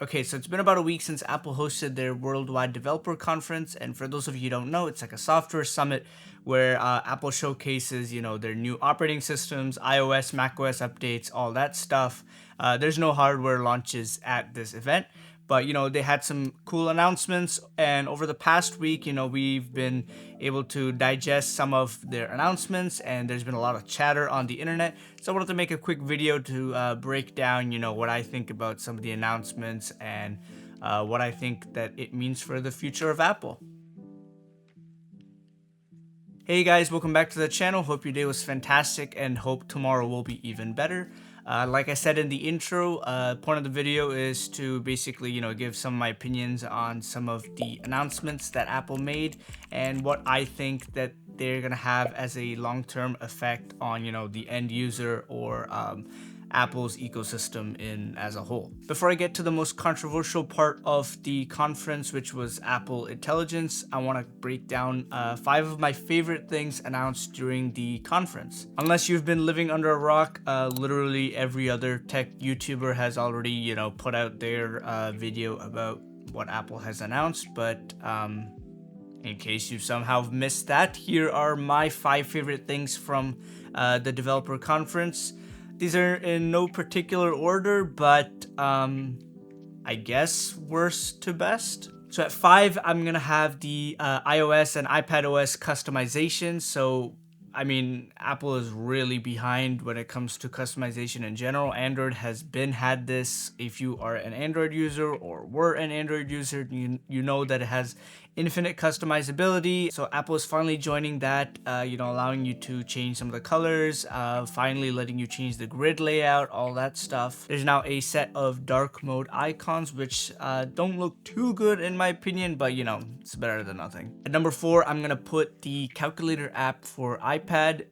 Okay, so it's been about a week since Apple hosted their Worldwide Developer Conference, and for those of you who don't know, it's like a software summit where Apple showcases, their new operating systems, iOS, macOS updates, all that stuff. There's no hardware launches at this event, but they had some cool announcements, and over the past week, we've been able to digest some of their announcements, and there's been a lot of chatter on the internet. So I wanted to make a quick video to break down, what I think about some of the announcements and what I think that it means for the future of Apple. Hey guys, welcome back to the channel. Hope your day was fantastic and hope tomorrow will be even better. Like I said in the intro, point of the video is to basically, give some of my opinions on some of the announcements that Apple made and what I think that they're gonna have as a long-term effect on, the end user or Apple's ecosystem as a whole. Before I get to the most controversial part of the conference, which was Apple Intelligence, I want to break down 5 of my favorite things announced during the conference. Unless you've been living under a rock, literally every other tech YouTuber has already, put out their video about what Apple has announced, but in case you somehow missed that, here are my 5 favorite things from the developer conference. These are in no particular order, but I guess worst to best. So at 5, I'm gonna have the iOS and iPadOS customization. So I mean, Apple is really behind when it comes to customization in general. Android has had this. If you are an Android user or were an Android user, you know that it has infinite customizability. So Apple is finally joining that, allowing you to change some of the colors, finally letting you change the grid layout, all that stuff. There's now a set of dark mode icons, which don't look too good in my opinion, but it's better than nothing. At number 4, I'm gonna put the calculator app for iPad.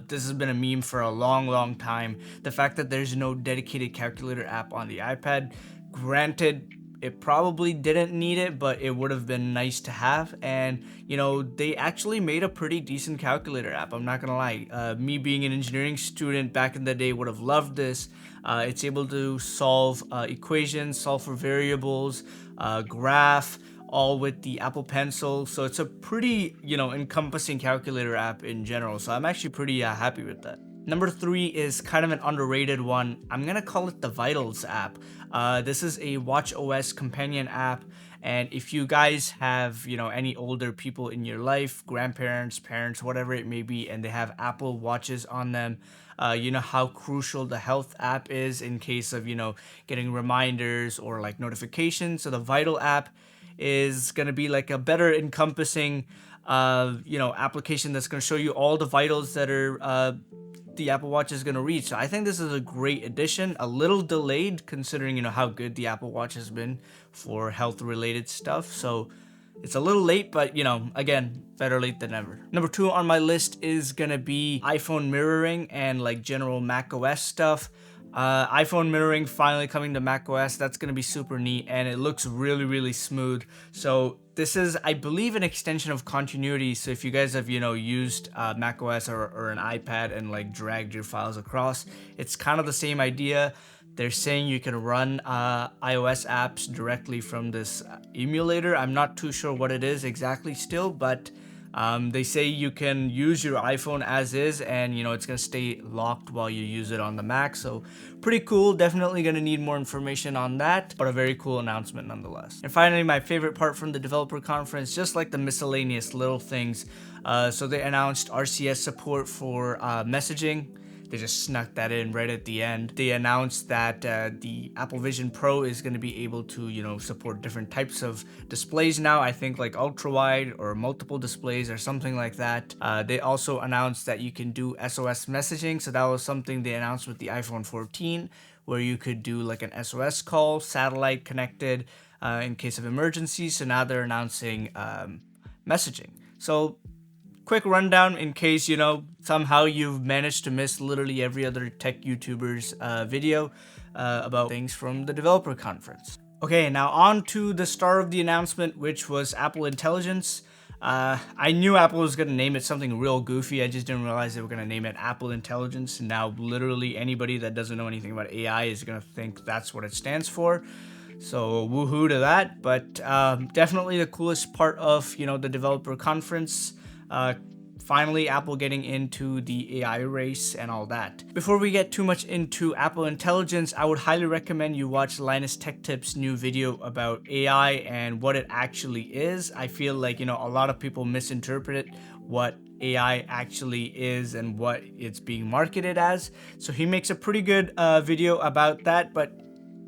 This has been a meme for a long time. The fact that there's no dedicated calculator app on the iPad, granted, it probably didn't need it, but it would have been nice to have. And they actually made a pretty decent calculator app, I'm not gonna lie. Me being an engineering student back in the day would have loved this. It's able to solve equations, solve for variables, graph, all with the Apple Pencil. So it's a pretty encompassing calculator app in general, so I'm actually pretty happy with that. Number 3 is kind of an underrated one. I'm gonna call it the Vitals app. This is a watchOS companion app, and if you guys have any older people in your life, grandparents, parents, whatever it may be, and they have Apple Watches on them, you know how crucial the health app is in case of getting reminders or like notifications. So the Vital app is gonna be like a better encompassing application that's gonna show you all the vitals that are the Apple Watch is going to reach. So I think this is a great addition, a little delayed considering how good the Apple Watch has been for health related stuff. So it's a little late, but again, better late than never. Number 2 on my list is going to be iPhone mirroring and like general macOS stuff. iPhone mirroring finally coming to macOS. That's going to be super neat, and it looks really smooth. So this is, I believe, an extension of continuity. So if you guys have used macOS or an iPad and like dragged your files across, it's kind of the same idea. They're saying you can run iOS apps directly from this emulator. I'm not too sure what it is exactly still, but they say you can use your iPhone as is, and it's gonna stay locked while you use it on the Mac. So pretty cool. Definitely gonna need more information on that, but a very cool announcement nonetheless. And finally, my favorite part from the developer conference, just like the miscellaneous little things. So they announced RCS support for messaging. They just snuck that in right at the end. They announced that the Apple Vision Pro is going to be able to, support different types of displays now. I think like ultra wide or multiple displays or something like that. They also announced that you can do SOS messaging. So that was something they announced with the iPhone 14, where you could do like an SOS call, satellite connected in case of emergency. So now they're announcing messaging. So quick rundown in case somehow you've managed to miss literally every other tech YouTuber's video about things from the developer conference. Okay, now on to the star of the announcement, which was Apple Intelligence. I knew Apple was going to name it something real goofy. I just didn't realize they were going to name it Apple Intelligence. And now literally anybody that doesn't know anything about AI is going to think that's what it stands for. So woohoo to that. But definitely the coolest part of, the developer conference. Finally, Apple getting into the AI race and all that. Before we get too much into Apple Intelligence, I would highly recommend you watch Linus Tech Tips' new video about AI and what it actually is. I feel like, a lot of people misinterpret what AI actually is and what it's being marketed as. So he makes a pretty good video about that, but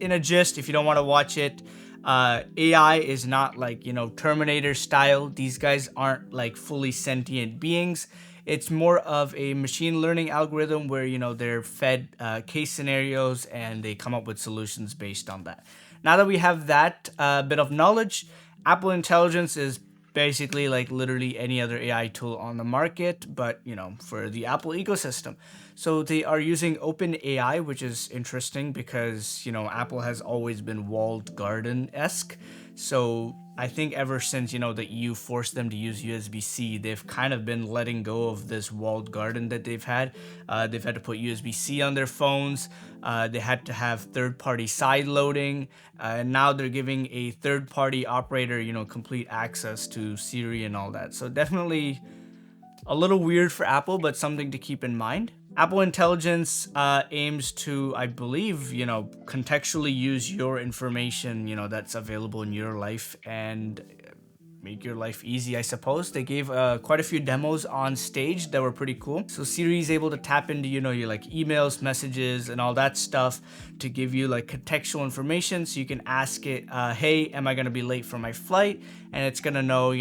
in a gist, if you don't want to watch it, AI is not like, Terminator style. These guys aren't like fully sentient beings. It's more of a machine learning algorithm where, they're fed case scenarios and they come up with solutions based on that. Now that we have that bit of knowledge, Apple Intelligence is basically like literally any other AI tool on the market, but for the Apple ecosystem. So they are using OpenAI, which is interesting because Apple has always been walled garden-esque. So I think ever since the EU forced them to use USB-C, they've kind of been letting go of this walled garden that they've had. They've had to put USB-C on their phones. They had to have third-party side loading. And now they're giving a third-party operator, complete access to Siri and all that. So definitely a little weird for Apple, but something to keep in mind. Apple Intelligence aims to, I believe, contextually use your information, that's available in your life and make your life easy, I suppose. They gave quite a few demos on stage that were pretty cool. So Siri is able to tap into, your like emails, messages, and all that stuff to give you like contextual information. So you can ask it, hey, am I gonna be late for my flight? And it's gonna know,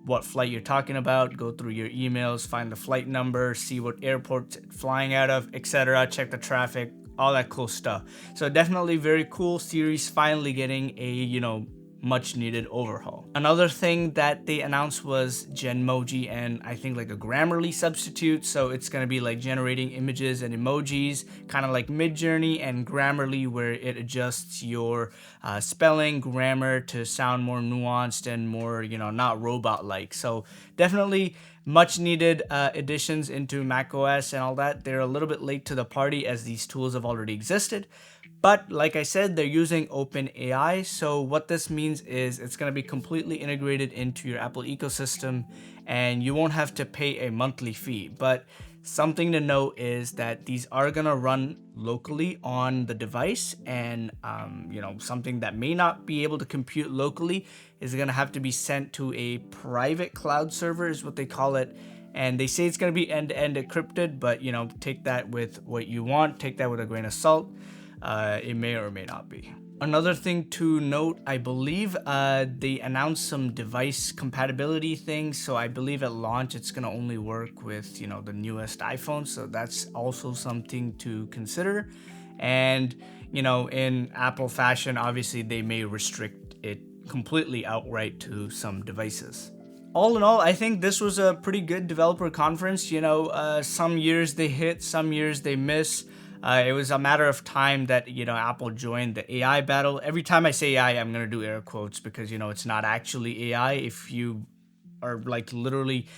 what flight you're talking about, go through your emails, find the flight number, see what airport it's flying out of, etc., check the traffic, all that cool stuff. So definitely very cool. Siri's finally getting a, much needed overhaul. Another thing that they announced was Genmoji and I think like a Grammarly substitute. So it's gonna be like generating images and emojis, kind of like Midjourney and Grammarly, where it adjusts your spelling, grammar to sound more nuanced and more, not robot-like. So definitely much needed additions into macOS and all that. They're a little bit late to the party as these tools have already existed. But like I said, they're using OpenAI. So what this means is it's going to be completely integrated into your Apple ecosystem and you won't have to pay a monthly fee. But something to note is that these are going to run locally on the device, and something that may not be able to compute locally is going to have to be sent to a private cloud server is what they call it. And they say it's going to be end-to-end encrypted, but take that with what you want, take that with a grain of salt. It may or may not be. Another thing to note, I believe they announced some device compatibility things. So I believe at launch, it's going to only work with, the newest iPhone. So that's also something to consider. And, in Apple fashion, obviously they may restrict it completely outright to some devices. All in all, I think this was a pretty good developer conference. Some years they hit, some years they miss. It was a matter of time that, Apple joined the AI battle. Every time I say AI, I'm going to do air quotes because, it's not actually AI. If you are like literally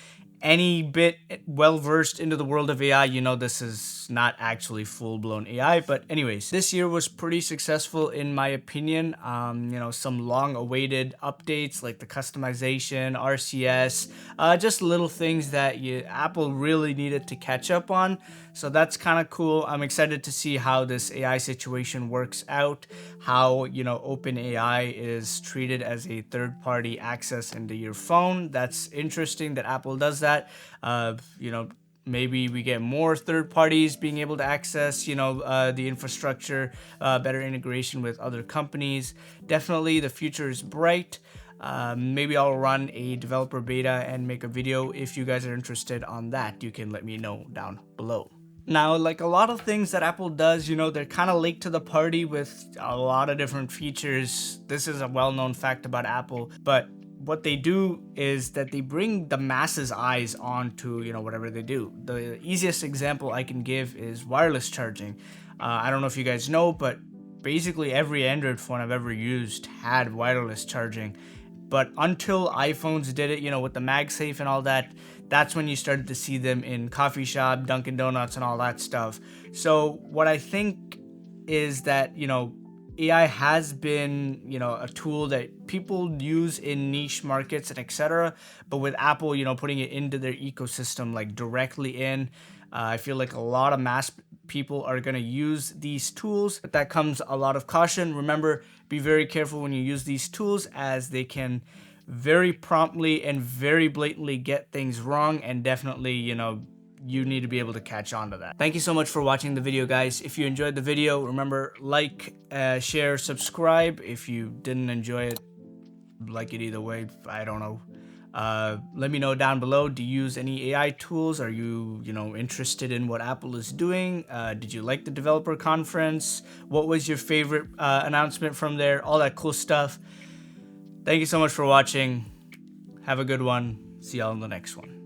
any bit well-versed into the world of AI, this is not actually full-blown AI. But anyways, this year was pretty successful in my opinion. Some long-awaited updates like the customization, RCS, just little things that Apple really needed to catch up on. So that's kind of cool. I'm excited to see how this AI situation works out, how, OpenAI is treated as a third-party access into your phone. That's interesting that Apple does that. Maybe we get more third parties being able to access, the infrastructure, better integration with other companies. Definitely the future is bright. Maybe I'll run a developer beta and make a video. If you guys are interested on that, you can let me know down below. Now, like a lot of things that Apple does, they're kind of late to the party with a lot of different features. This is a well-known fact about Apple, but what they do is that they bring the masses' eyes onto, whatever they do. The easiest example I can give is wireless charging. I don't know if you guys know, but basically every Android phone I've ever used had wireless charging. But until iPhones did it, with the MagSafe and all that, that's when you started to see them in coffee shop, Dunkin' Donuts, and all that stuff. So what I think is that, AI has been, a tool that people use in niche markets and etc. But with Apple, putting it into their ecosystem, like directly in, I feel like a lot of mass people are going to use these tools. But that comes a lot of caution. Remember, be very careful when you use these tools, as they can very promptly and very blatantly get things wrong, and definitely, you need to be able to catch on to that. Thank you so much for watching the video, guys. If you enjoyed the video, remember, like, share, subscribe. If you didn't enjoy it, like it either way, I don't know. Let me know down below. Do you use any AI tools? Are you, interested in what Apple is doing? Did you like the developer conference? What was your favorite announcement from there? All that cool stuff. Thank you so much for watching. Have a good one. See y'all in the next one.